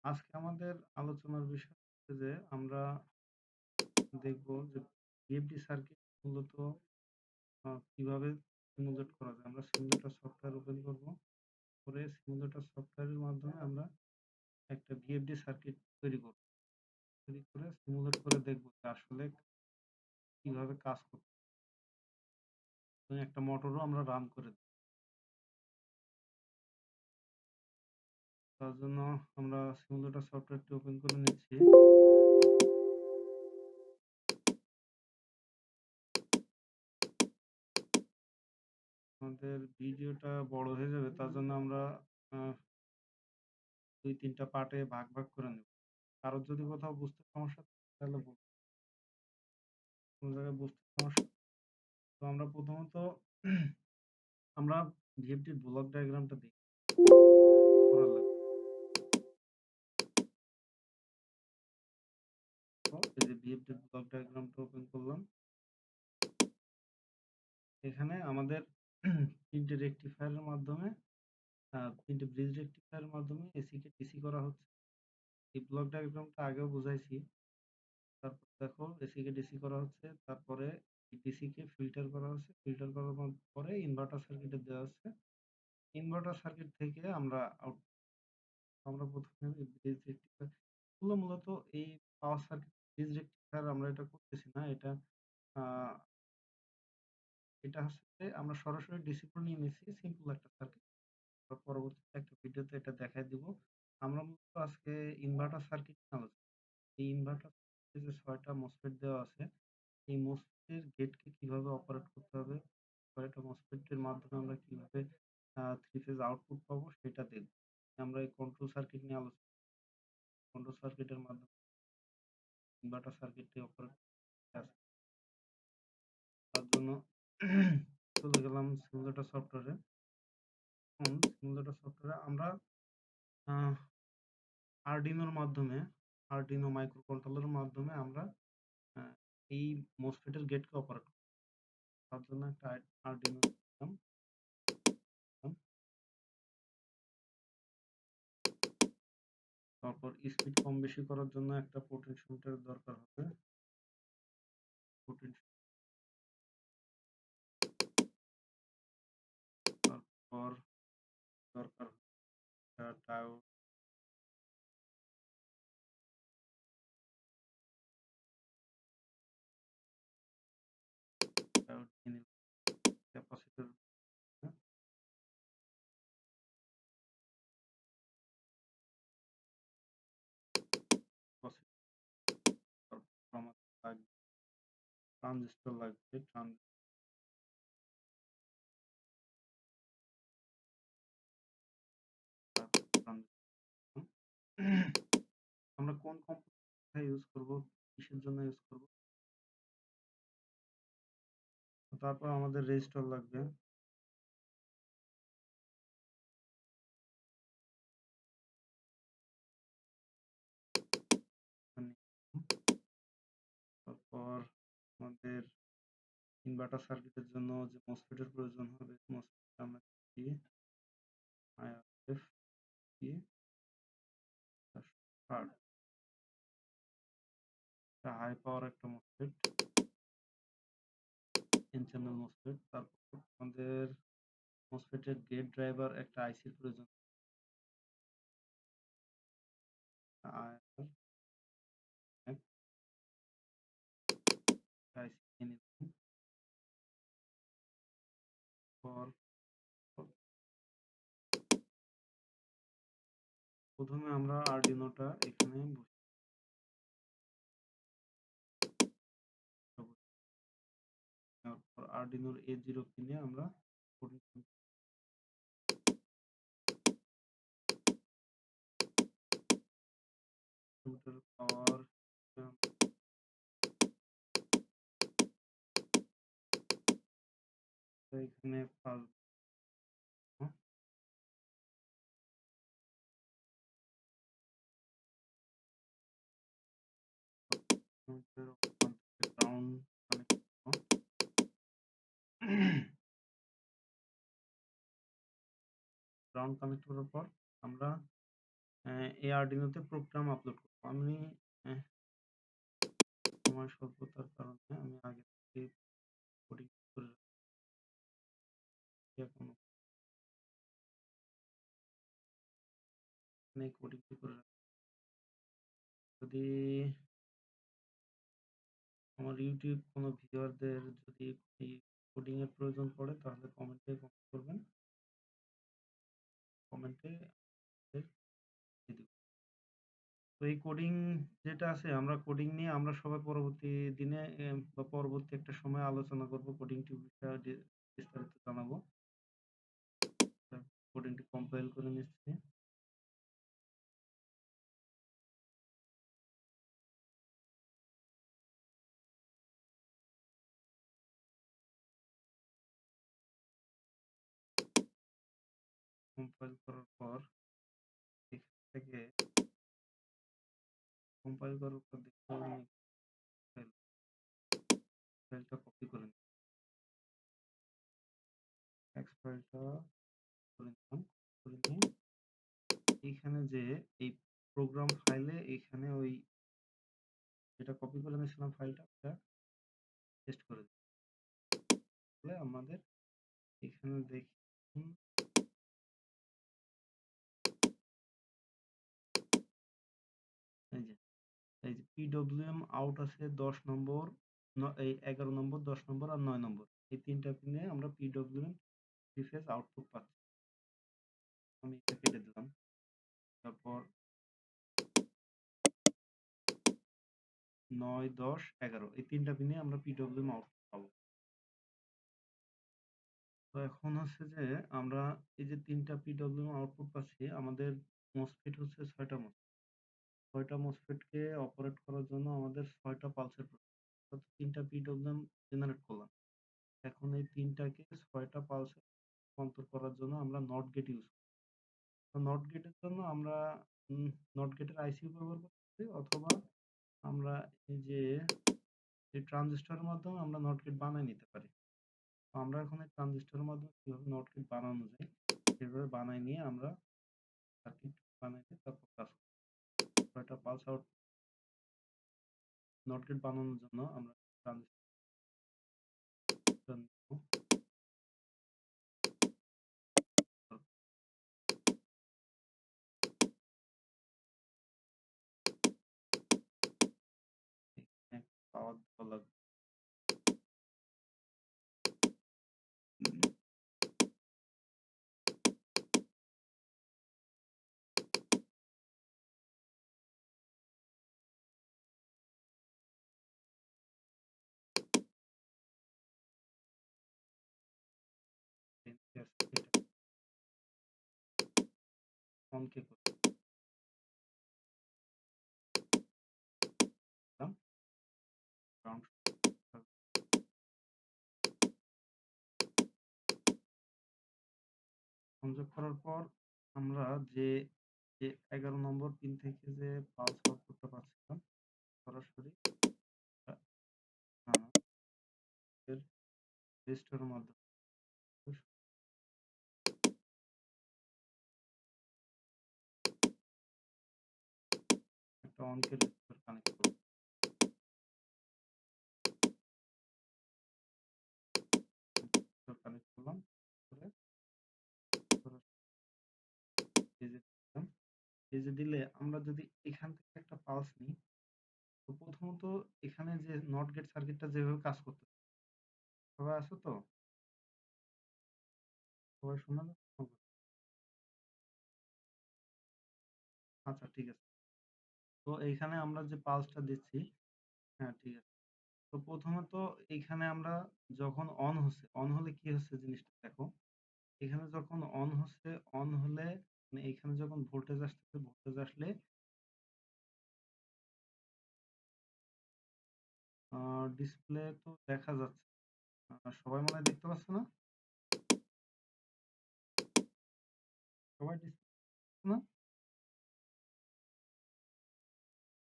আজকে আমাদের আলোচনার বিষয় হচ্ছে যে আমরা দেখব যে VFD সার্কিট মূলত কিভাবে সিমুলেট করা যায়। আমরা সিমুলেটর সফটওয়্যার ওপেন করব, করে সিমুলেটর সফটওয়্যারের মাধ্যমে আমরা একটা VFD সার্কিট তৈরি করব। তৈরি করে সিমুলেট করে দেখব যে আসলে কিভাবে কাজ করছে। এবং একটা মোটরও আমরা রান করে দিই। তার জন্য আমরা সিমুলেটর সফটওয়্যারটি ওপেন করে নিচ্ছি। আমাদের ভিডিওটা বড় হয়ে যাবে, তার জন্য আমরা ২-৩টা পার্টে ভাগ ভাগ করে নেব। কারোর যদি কোথাও বুঝতে সমস্যা থাকে তাহলে বলুন। কোন জায়গায় বুঝতে সমস্যা, তো আমরা প্রথমত আমরা ভিএফডির ব্লক ডায়াগ্রামটা দেখি করা লাগবে। তো এই যে ভিএফডির ব্লক ডায়াগ্রামটা ওপেন করলাম। এখানে আমাদের 3টে রেকটিফায়ারের মাধ্যমে 3টে ব্রিজ রেকটিফায়ারের মাধ্যমে এসি কে ডিসি করা হচ্ছে। এই ব্লক ডায়াগ্রামটা আগেও বুঝাইছি। তারপর দেখো এসি কে ডিসি করা হচ্ছে, তারপরে ডিসি কে ফিল্টার করা হচ্ছে, ফিল্টার করার পরে ইনভার্টার সার্কিটে দেওয়া হচ্ছে। ইনভার্টার সার্কিট থেকে আমরা প্রথমে ব্রিজ রেকটিফায়ার এগুলো মূলত এই পাওয়ার সার্কিট ব্রিজ রেকটিফায়ার আমরা এটা করতেছি না। আহ, এটা হচ্ছে আমরা সরাসরি ডিসি করে নিয়ে নিয়েছি, সিম্পল একটা সার্কিট। পরবর্তীতে একটা ভিডিওতে এটা দেখাই দিব। আমরা মূলত আজকে ইনভার্টার সার্কিট নিয়ে আলোচনা। এই ইনভার্টার সার্কিটে যে 6টা মসফেট দেওয়া আছে, এই মসফেটের গেটকে কিভাবে অপারেট করতে হবে, 6টা মসফেটের মাধ্যমে আমরা কিভাবে 3 ফেজ আউটপুট পাবো সেটা দেখব। আমরা এই কন্ট্রোল সার্কিট নিয়ে আলোচনা। কন্ট্রোল সার্কিটের মাধ্যমে ইনভার্টার সার্কিটটি অপারেট আছে। তার জন্য চলে গেলাম সিমুলেটর সফটওয়্যারে। এখন সিমুলেটর সফটওয়্যারে আমরা আরডিনোর মাধ্যমে, আরডিনো মাইক্রো কন্ট্রোলারের মাধ্যমে আমরা আহ, এই মসফেটের গেটকে অপারেট করব। তার জন্য একটা আরডিনো দিলাম। তারপর স্পিড কম বেশি করার জন্য একটা পোটেনশিওমিটার দরকার হবে। তারপর দরকার ডায়োড, ক্যাপাসিটর, আমাদের লাগবে ট্রানজিস্টর লাগবে। আমরা কোন কোম্পানি ইউজ করব, কিসের জন্য ইউজ করব। তারপর আমাদের রেজিস্টার লাগবে। তারপর আমাদের ইনভার্টার সার্কিটের জন্য যে মসফেটের প্রয়োজন হবে, মসফেট আমরা দিয়ে আইআরএফ দিয়ে 460, একটা হাই পাওয়ার একটা মসফেট, এন চ্যানেল মসফেট। তারপর আমাদের মসফেটের গেট ড্রাইভার একটা আইসির প্রয়োজন, আইআর আইসি নিয়ে নিলাম। পর প্রথমে আমরা আরডিনোটা এখানে বসাবো। তারপর আরডিনোর A0 পিনে আমরা পাওয়ার এখানে ফার্স্ট গ্রাউন্ড কানেক্ট করার পর আমরা এই আর্ডিনোতে প্রোগ্রাম আপলোড করব। আমি সময় স্বল্পতার কারণে আমি আগে থেকে কোডিং করে রাখি। এখন এখানে কোডিংটি করে রাখি। যদি আমার ইউটিউব কোনো ভিউয়ারদের যদি এই কোডিং এর প্রয়োজন পড়ে তাহলে কমেন্টে কমেন্ট করবেন। কমেন্টে দিয়ে দিব। তো এই কোডিং যেটা আছে আমরা কোডিং নিয়ে আমরা সবাই পরবর্তী দিনে বা পরবর্তী একটা সময় আলোচনা করব। কোডিংটি বিষয়ে বিস্তারিত জানাবো। কোডিংটি কম্পাইল করে নিচ্ছি। কম্পাইল করার পর এখান থেকে কম্পাইল করার পর দেখতে আমি ফাইলটা কপি করে নিই। টেক্সট ফাইলটা করে নিলাম। করে নিয়ে এইখানে যে এই প্রোগ্রাম ফাইলে এখানে ওই যেটা কপি করে নিয়েছিলাম ফাইলটা ওটা পেস্ট করে দিই। তাহলে আমাদের এখানে দেখি এই যে এই যে পিডব্লিউএম আউট আছে 10 নম্বর, এই 11 নম্বর, 10 নম্বর আর 9 নম্বর। এই তিনটা পিনে আমরা পিডব্লিউএম থ্রি ফেজ আউটপুট পাচ্ছি। আমি এটা কেটে দিলাম। তারপর 9, 10, 11 এই তিনটা পিনে আমরা পিডব্লিউএম আউটপুট পাবো। তো এখন হচ্ছে যে আমরা এই যে তিনটা পিডব্লিউএম আউটপুট পাচ্ছি, আমাদের মসফেট হচ্ছে 6টা মসফেট। 6টা মসফেটকে অপারেট করার জন্য আমাদের 6টা পালসের প্রয়োজন। অর্থাৎ 3টা পিডব্লিউএম জেনারেট করলাম। এখন এই তিনটাকে 6টা পালসে রূপান্তর করার জন্য আমরা নট গেট ইউজ করি। তো নট গেটের জন্য আমরা নট গেটের আইসি ব্যবহার করতে পারি, অথবা আমরা এই যে এই ট্রানজিস্টরের মাধ্যমে আমরা নট গেট বানিয়ে নিতে পারি। তো আমরা এখন এই ট্রানজিস্টরের মাধ্যমে কিভাবে নট গেট বানানো যায় সেভাবে বানাই নিয়ে আমরা সার্কিট বানাই নিয়ে তারপর কাজ করি। 6টা পালস আউট নট গেট বানানোর জন্য আমরা ট্রানজিস্টর নিব। এখানে পাওয়ার দেওয়া লাগবে। এটা অনকে করলাম। গ্রাউন্ড সংযোগ করার পর আমরা যে যে 11 নম্বর পিন থেকে যে পালস আউটপুটটা পাচ্ছিলাম সরাসরি রেজিস্টারের মাধ্যমে একটা অনকে রেজিস্টার কানেক্ট করব। কানেক্ট করলাম করে এই যে দিলাম। এই যে দিলে আমরা যদি এখান থেকে একটা পালস নিই, তো প্রথমত এখানে যে নট গেট সার্কিটটা যেভাবে কাজ করতে, সবাই আছো তো? সবাই শোনা যাচ্ছে? আচ্ছা, ঠিক আছে। তো এইখানে আমরা যে পালসটা দিচ্ছি, হ্যাঁ ঠিক আছে। তো প্রথমত এইখানে আমরা যখন অন হচ্ছে, অন হলে কি হচ্ছে জিনিসটা দেখো। এখানে যখন অন হচ্ছে, অন হলে মানে এখানে যখন ভোল্টেজ আসতেছে, ভোল্টেজ আসলে ডিসপ্লে তো দেখা যাচ্ছে। সবাই মনে হয় দেখতে পাচ্ছে না? সবাই ডিসপ্লে না?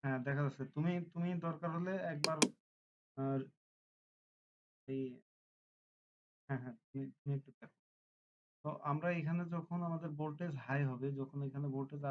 হ্যাঁ দেখা যাচ্ছে। তুমি তুমি দরকার হলে একবার আহ, এই হ্যাঁ হ্যাঁ তুমি তুমি একটু দেখো। তো আমরা এখানে যখন আমাদের ভোল্টেজ হাই হবে, যখন এখানে ভোল্টেজ